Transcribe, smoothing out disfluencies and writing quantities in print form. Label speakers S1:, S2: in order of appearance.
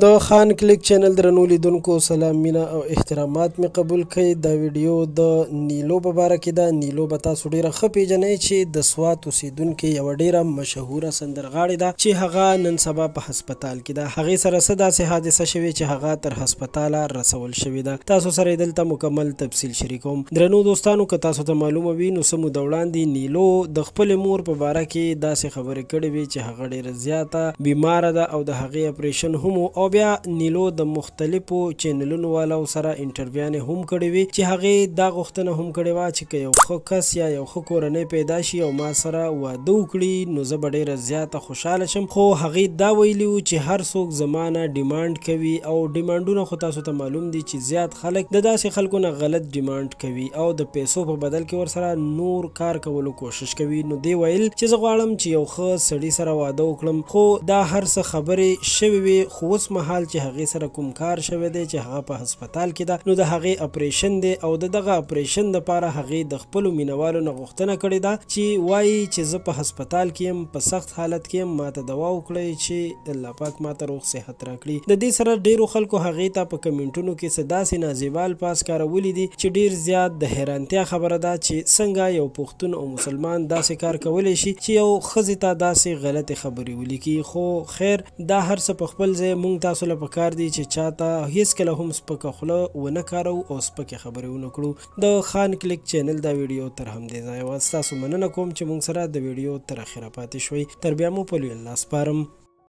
S1: د خان کلیک چینل درنو لیدونکو سلام مینا او احترامات می قبول کړئ. دا ویډیو د نیلو په باره کې ده. نیلو به تاسو ډیره ښه پیژنئ چې د سوات اوسیدونکې یوه ډیره مشهوره سندرغاړې ده چې هغه نن سبا په هسپتال کې ده. هغې سره څه داسې حادثه شوې چې هغه تر هسپتاله رسول شوې ده. تاسو سره دلته مکمل تفصیل شریکوم. درنو دوستانو که تاسو ته معلومه وي نو څه موده وړاندې نیلو د خپلې مور په باره کې داسې خبرې کړې وي چې هغه ډیره زیاته بیماره ده او د هغې اپریشن هم او بیا نیلو د مختلفو چینلونو والو سره انټرویوانې هم کړې وي چې هغې دا غوښتنه هم کړې وه چې که یو ښه کس یا یو ښه کورنۍ پیدا شي او ما سره واده وکړي نو زه به ډیره زیاته خوشحاله شم. خو هغې دا ویلي وو چې هر څوک زما نه ډیمانډ کوي او ډیمانډونه خو تاسو ته معلوم دي چې زیات خلک د داسې خلکو نه غلط ډیمانډ کوي او د پیسو په بدل کې ورسره نور کار کولو کوشش کوي. نو دی ویل چې زه غواړم چې یو ښه سړي سره واده وکړم، خو دا هر څه خبرې شوې وي. خو اوس مهال چې هغې سره کوم کار شوی دی چې هغه په هسپتال کې ده نو د هغې اپریشن دی او د دغه اپریشن دپاره هغې د خپلو مینوالو نه غوښتنه کړې ده چې وایي چې زه په هسپتال کې یم، په سخت حالت کې یم، ماته دوا وکړئ چې الله پاک ماته روغ صحت راکړي. د دې سره ډیرو خلکو هغې ته په کمنټونو کې څه داسې نازیبا الفاظ کارولي دي چې ډیر زیات د حیرانتیا خبره ده چې څنګه یو پښتون او مسلمان داسې کار کولی شي چې یو ښځې ته داسې غلطې خبرې ولیکي. خو خیر دا هر څه په خپل ځای مونږ تاسو له پکار دی چې چاته هیڅکله هم سپکه خوله ونه کارو او سپکې خبرې ونه کړو. د خان کلیک چینل دا ویډیو تر همدې ځایه وه. ستاسو مننه کوم چې مونږ سره د ویډیو تر اخره پاتې شوئ. تر بیا مو په لوی الله سپارم.